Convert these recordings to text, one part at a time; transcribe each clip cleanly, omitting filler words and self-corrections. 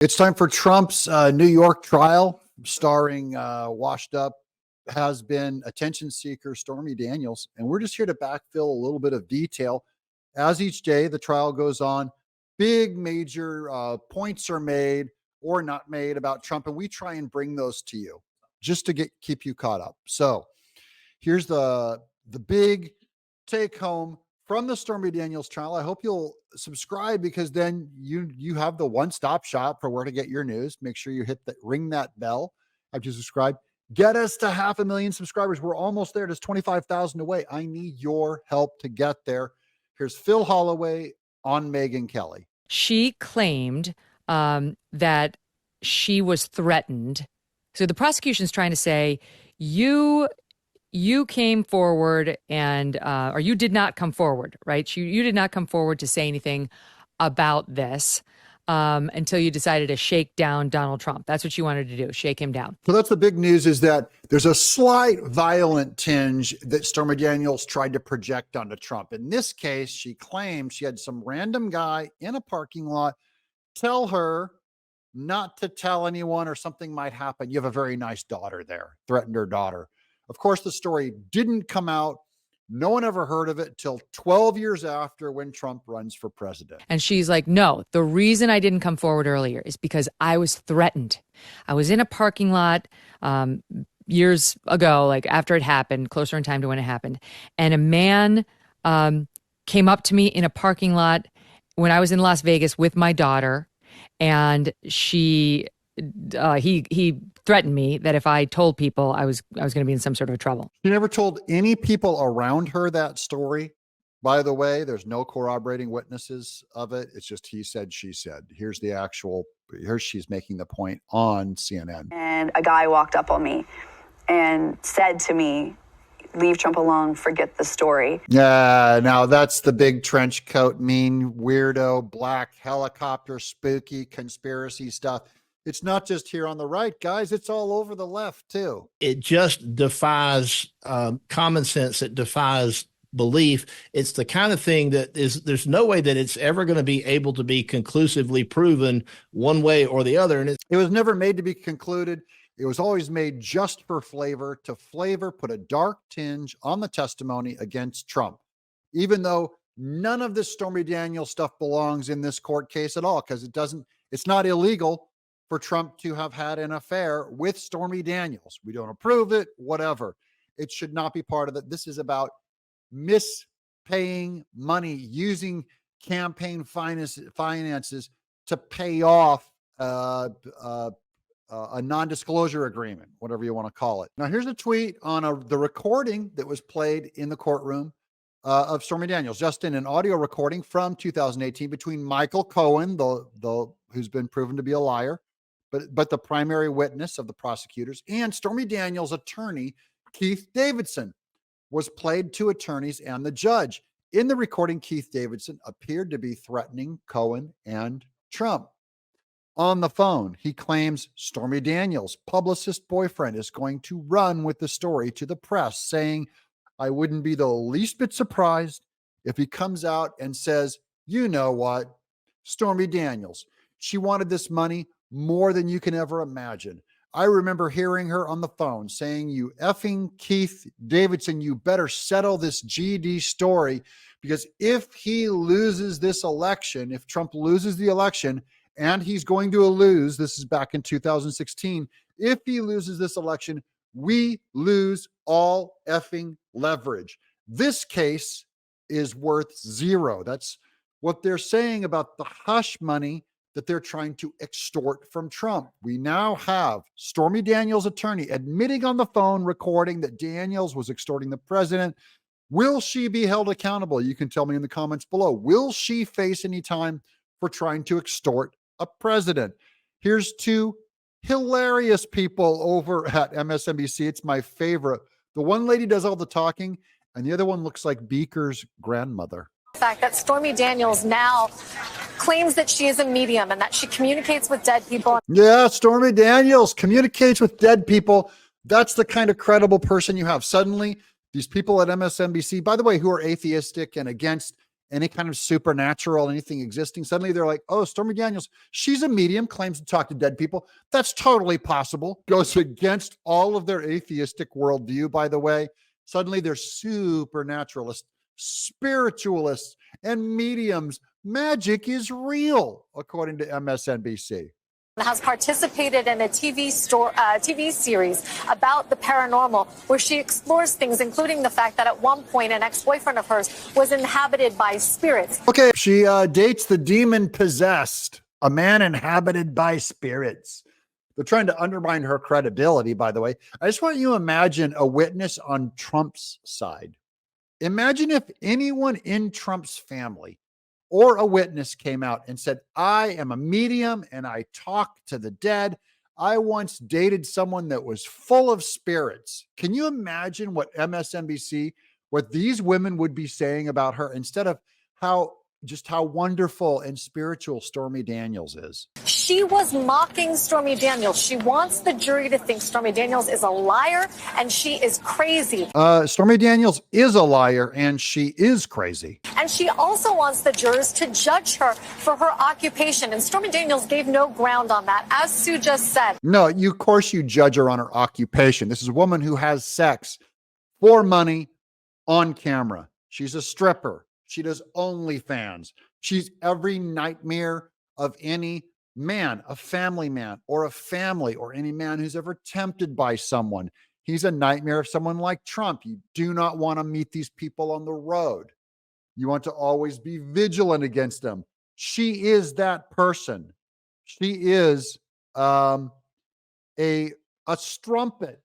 It's time for Trump's New York trial, starring washed up, has been attention seeker Stormy Daniels. And we're just here to backfill a little bit of detail. As each day the trial goes on, big major points are made or not made about Trump. And we try and bring those to you just to keep you caught up. So here's the big take home from the Stormy Daniels trial. I hope you'll subscribe, because then you have the one-stop shop for where to get your news. Make sure you ring that bell after you subscribe. Get us to 500,000 subscribers. We're almost there. There's 25,000 away. I need your help to get there. Here's Phil Holloway on Megyn Kelly. She claimed that she was threatened. So the prosecution's trying to say, you came forward and, or you did not come forward, right? You did not come forward to say anything about this until you decided to shake down Donald Trump. That's what you wanted to do, shake him down. So that's the big news, is that there's a slight violent tinge that Stormy Daniels tried to project onto Trump. In this case, she claimed she had some random guy in a parking lot tell her not to tell anyone or something might happen. You have a very nice daughter there, threatened her daughter. Of course, the story didn't come out. No one ever heard of it till 12 years after, when Trump runs for president. And she's like, no, the reason I didn't come forward earlier is because I was threatened. I was in a parking lot years ago, like after it happened, closer in time to when it happened. And a man came up to me in a parking lot when I was in Las Vegas with my daughter. And he threatened me that if I told people, I was going to be in some sort of trouble. She never told any people around her that story. By the way, there's no corroborating witnesses of it. It's just he said, she said. Here she's making the point on CNN. And a guy walked up on me and said to me, "Leave Trump alone, forget the story." Yeah, now that's the big trench coat, mean, weirdo, black helicopter, spooky conspiracy stuff. It's not just here on the right, guys. It's all over the left, too. It just defies common sense. It defies belief. It's the kind of thing that there's no way that it's ever going to be able to be conclusively proven one way or the other. And it was never made to be concluded. It was always made just for flavor, put a dark tinge on the testimony against Trump, even though none of this Stormy Daniels stuff belongs in this court case at all, because it's not illegal for Trump to have had an affair with Stormy Daniels. We don't approve it, whatever. It should not be part of it. This is about mispaying money, using campaign finances to pay off a non-disclosure agreement, whatever you want to call it. Now, here's a tweet on the recording that was played in the courtroom of Stormy Daniels, just in an audio recording from 2018 between Michael Cohen, who's been proven to be a liar, but the primary witness of the prosecutors, and Stormy Daniels' attorney, Keith Davidson, was played to attorneys and the judge. In the recording, Keith Davidson appeared to be threatening Cohen and Trump. On the phone, he claims Stormy Daniels' publicist boyfriend is going to run with the story to the press, saying, "I wouldn't be the least bit surprised if he comes out and says, you know what, Stormy Daniels, she wanted this money more than you can ever imagine. I remember hearing her on the phone saying, you effing Keith Davidson, you better settle this GD story, because if he loses this election, if Trump loses the election, and he's going to lose, this is back in 2016, if he loses this election, we lose all effing leverage. This case is worth zero." That's what they're saying about the hush money that they're trying to extort from Trump. We now have Stormy Daniels' attorney admitting on the phone recording that Daniels was extorting the president. Will she be held accountable? You can tell me in the comments below. Will she face any time for trying to extort a president? Here's two hilarious people over at MSNBC. It's my favorite. The one lady does all the talking, and the other one looks like Beaker's grandmother. The fact that Stormy Daniels now claims that she is a medium and that she communicates with dead people. Yeah, Stormy Daniels communicates with dead people. That's the kind of credible person you have. Suddenly, these people at MSNBC, by the way, who are atheistic and against any kind of supernatural, anything existing. Suddenly they're like, oh, Stormy Daniels, she's a medium, claims to talk to dead people. That's totally possible. Goes against all of their atheistic worldview, by the way. Suddenly they're supernaturalists, spiritualists, and mediums. Magic is real, according to MSNBC. Has participated in a TV series about the paranormal where she explores things, including the fact that at one point an ex-boyfriend of hers was inhabited by spirits. Okay, she dates the demon possessed, a man inhabited by spirits. They're trying to undermine her credibility, by the way. I just want you to imagine a witness on Trump's side. Imagine if anyone in Trump's family or a witness came out and said, I am a medium and I talk to the dead. I once dated someone that was full of spirits. Can you imagine what MSNBC, what these women would be saying about her instead of how wonderful and spiritual Stormy Daniels is? She was mocking Stormy Daniels. She wants the jury to think Stormy Daniels is a liar and she is crazy. Stormy Daniels is a liar and she is crazy. And she also wants the jurors to judge her for her occupation. And Stormy Daniels gave no ground on that, as Sue just said. No, of course you judge her on her occupation. This is a woman who has sex for money on camera. She's a stripper. She does OnlyFans. She's every nightmare of any man, a family man, or a family, or any man who's ever tempted by someone. He's a nightmare of someone like Trump. You do not want to meet these people on the road. You want to always be vigilant against them. She is that person. She is a strumpet,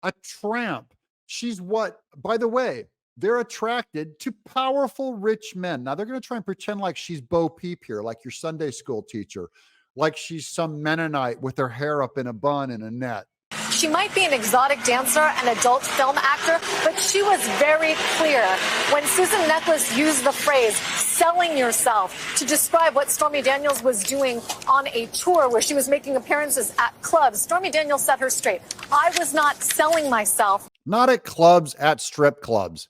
a tramp. She's what, by the way, they're attracted to powerful, rich men. Now, they're going to try and pretend like she's Bo Peep here, like your Sunday school teacher, like she's some Mennonite with her hair up in a bun and a net. She might be an exotic dancer, an adult film actor, but she was very clear when Susan Neckles used the phrase selling yourself to describe what Stormy Daniels was doing on a tour where she was making appearances at clubs. Stormy Daniels set her straight. I was not selling myself. Not at clubs, at strip clubs.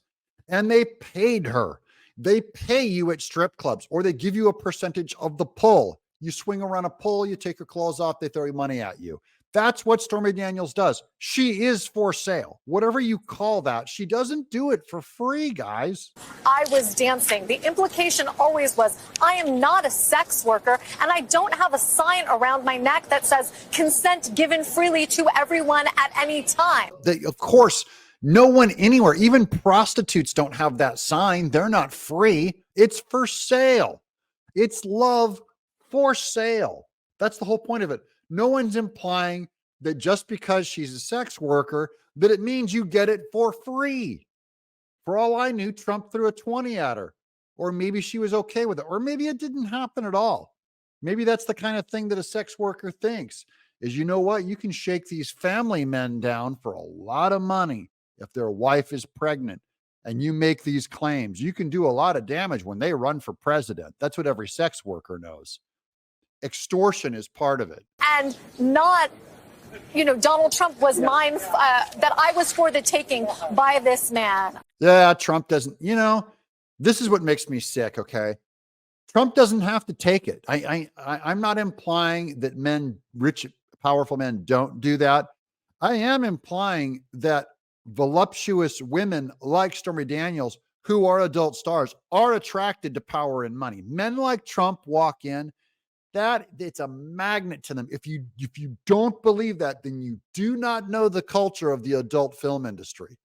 And they paid her. They pay you at strip clubs, or they give you a percentage of the pull. You swing around a pole, you take your clothes off, they throw money at you. That's what Stormy Daniels does. She is for sale. Whatever you call that, she doesn't do it for free, guys. I was dancing. The implication always was, I am not a sex worker, and I don't have a sign around my neck that says consent given freely to everyone at any time. Of course, no one anywhere, even prostitutes don't have that sign. They're not free. It's for sale. It's love for sale. That's the whole point of it. No one's implying that just because she's a sex worker, that it means you get it for free. For all I knew, Trump threw a 20 at her, or maybe she was okay with it, or maybe it didn't happen at all. Maybe that's the kind of thing that a sex worker thinks is, you know what? You can shake these family men down for a lot of money. If their wife is pregnant and you make these claims, you can do a lot of damage when they run for president. That's what every sex worker knows. Extortion is part of it. And not, Donald Trump was mine, that I was for the taking by this man. Yeah, Trump doesn't, this is what makes me sick, okay? Trump doesn't have to take it. I'm not implying that men, rich, powerful men don't do that. I am implying that voluptuous women like Stormy Daniels, who are adult stars, are attracted to power and money. Men like Trump walk in, that it's a magnet to them. If you don't believe that, then you do not know the culture of the adult film industry.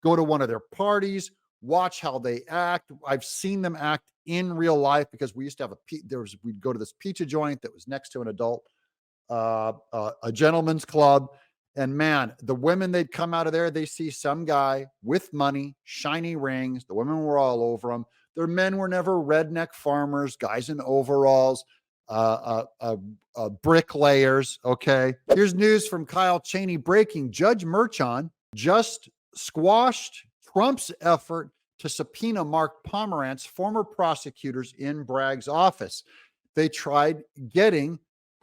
Go to one of their parties, watch how they act. I've seen them act in real life because we used to have we'd go to this pizza joint that was next to an adult, a gentleman's club. And man, the women, they'd come out of there, they see some guy with money, shiny rings. The women were all over him. Their men were never redneck farmers, guys in overalls, bricklayers. Okay. Here's news from Kyle Cheney breaking. Judge Merchan just squashed Trump's effort to subpoena Mark Pomerantz, former prosecutors in Bragg's office. They tried getting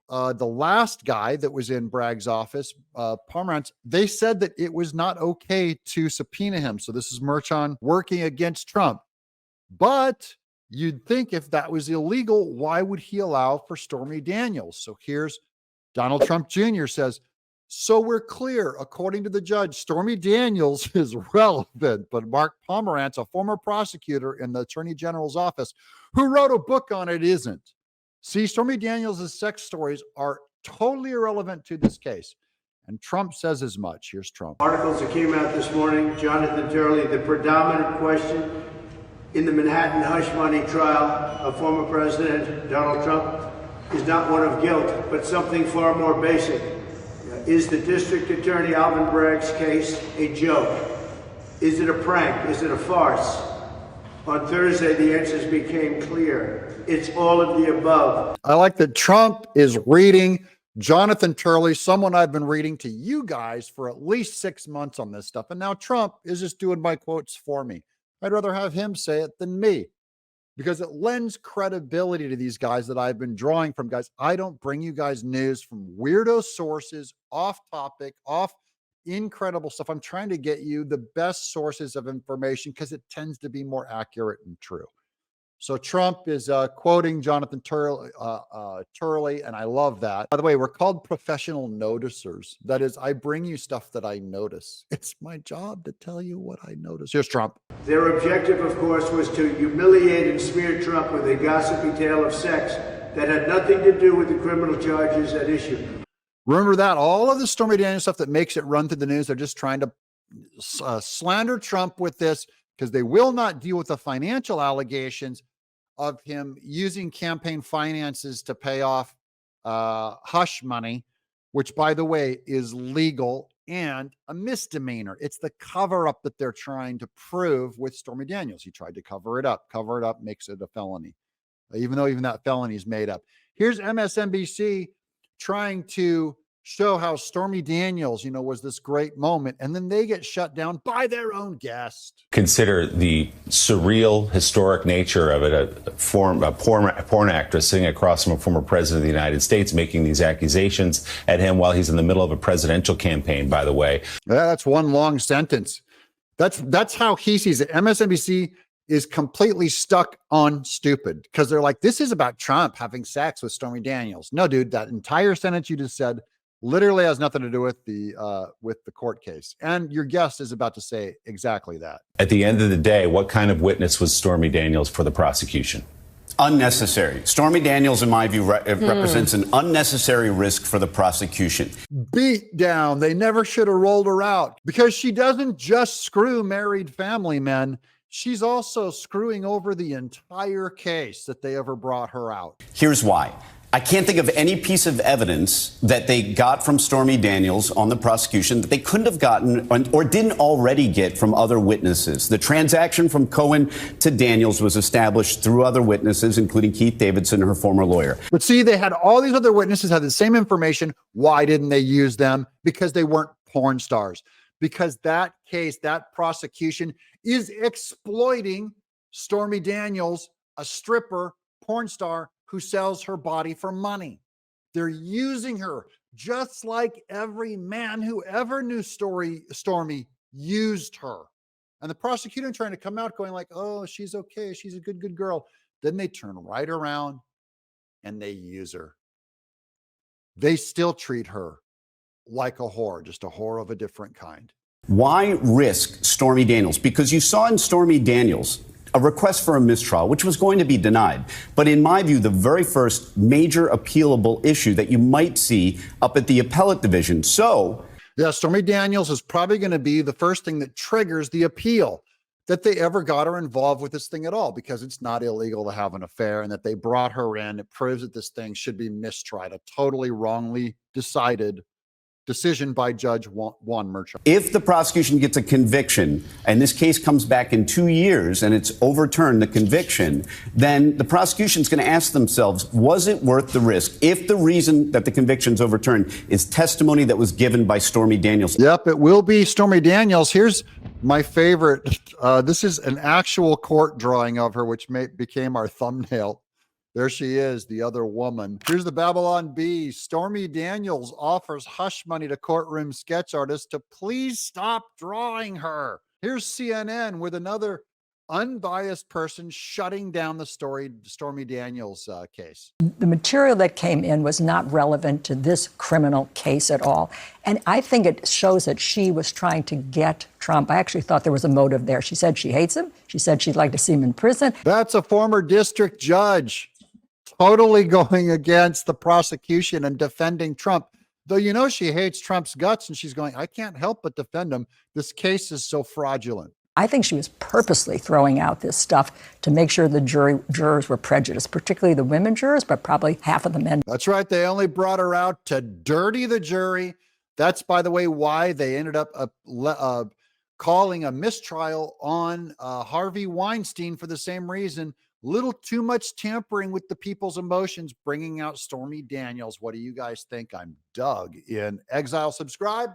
the last guy that was in Bragg's office, Pomerantz. They said that it was not okay to subpoena him. So this is Merchan working against Trump. But You'd think if that was illegal, why would he allow for Stormy Daniels? So here's Donald Trump Jr. says, so we're clear, according to the judge, Stormy Daniels is relevant, but Mark Pomerantz, a former prosecutor in the Attorney General's office, who wrote a book on it, isn't. See, Stormy Daniels' sex stories are totally irrelevant to this case. And Trump says as much. Here's Trump. Articles that came out this morning, Jonathan Turley, the predominant question in the Manhattan hush money trial of former President Donald Trump is not one of guilt, but something far more basic. Is the District Attorney Alvin Bragg's case a joke? Is it a prank? Is it a farce? On Thursday, the answers became clear. It's all of the above. I like that Trump is reading Jonathan Turley, someone I've been reading to you guys for at least 6 months on this stuff. And now Trump is just doing my quotes for me. I'd rather have him say it than me, because it lends credibility to these guys that I've been drawing from. Guys, I don't bring you guys news from weirdo sources, off topic, off incredible stuff. I'm trying to get you the best sources of information because it tends to be more accurate and true. So Trump is quoting Jonathan Turley, and I love that. By the way, we're called professional noticers. That is, I bring you stuff that I notice. It's my job to tell you what I notice. Here's Trump. Their objective, of course, was to humiliate and smear Trump with a gossipy tale of sex that had nothing to do with the criminal charges at issue. Remember that? All of the Stormy Daniels stuff that makes it run through the news, they're just trying to slander Trump with this, because they will not deal with the financial allegations of him using campaign finances to pay off hush money, which, by the way, is legal and a misdemeanor. It's the cover up that they're trying to prove with Stormy Daniels. He tried to cover it up. Cover it up makes it a felony, even though even that felony is made up. Here's MSNBC trying to show how Stormy Daniels, was this great moment, and then they get shut down by their own guest. Consider the surreal, historic nature of it. A porn actress sitting across from a former president of the United States making these accusations at him while he's in the middle of a presidential campaign, by the way. Yeah, that's one long sentence. That's how he sees it. MSNBC is completely stuck on stupid, because they're like, this is about Trump having sex with Stormy Daniels. No, dude, that entire sentence you just said literally has nothing to do with the court case. And your guest is about to say exactly that. At the end of the day, what kind of witness was Stormy Daniels for the prosecution? Unnecessary. Stormy Daniels, in my view, represents an unnecessary risk for the prosecution. Beat down. They never should have rolled her out, because she doesn't just screw married family men. She's also screwing over the entire case that they ever brought her out. Here's why. I can't think of any piece of evidence that they got from Stormy Daniels on the prosecution that they couldn't have gotten or didn't already get from other witnesses. The transaction from Cohen to Daniels was established through other witnesses, including Keith Davidson, her former lawyer. But see, they had all these other witnesses had the same information. Why didn't they use them? Because they weren't porn stars. Because that case, that prosecution is exploiting Stormy Daniels, a stripper, porn star, who sells her body for money. They're using her just like every man who ever knew Stormy used her. And the prosecutor trying to come out going like, oh, she's okay. She's a good girl. Then they turn right around and they use her. They still treat her like a whore, just a whore of a different kind. Why risk Stormy Daniels? Because you saw in Stormy Daniels a request for a mistrial, which was going to be denied. But in my view, the very first major appealable issue that you might see up at the appellate division. So, yeah, Stormy Daniels is probably going to be the first thing that triggers the appeal, that they ever got her involved with this thing at all, because it's not illegal to have an affair, and that they brought her in. It proves that this thing should be mistried, a totally wrongly decided decision by Judge Juan Merchan. If the prosecution gets a conviction and this case comes back in 2 years and it's overturned, the conviction, then the prosecution is going to ask themselves, was it worth the risk? If the reason that the conviction's overturned is testimony that was given by Stormy Daniels. Yep, it will be Stormy Daniels. Here's my favorite. This is an actual court drawing of her, which became our thumbnail. There she is, the other woman. Here's the Babylon Bee. Stormy Daniels offers hush money to courtroom sketch artists to please stop drawing her. Here's CNN with another unbiased person shutting down the Stormy Daniels case. The material that came in was not relevant to this criminal case at all. And I think it shows that she was trying to get Trump. I actually thought there was a motive there. She said she hates him. She said she'd like to see him in prison. That's a former district judge totally going against the prosecution and defending Trump. Though, you know, she hates Trump's guts and she's going, I can't help but defend him. This case is so fraudulent. I think she was purposely throwing out this stuff to make sure the jurors were prejudiced, particularly the women jurors, but probably half of the men. That's right. They only brought her out to dirty the jury. That's, by the way, why they ended up calling a mistrial on Harvey Weinstein for the same reason. Little too much tampering with the people's emotions, bringing out Stormy Daniels. What do you guys think? I'm Doug in Exile. Subscribe.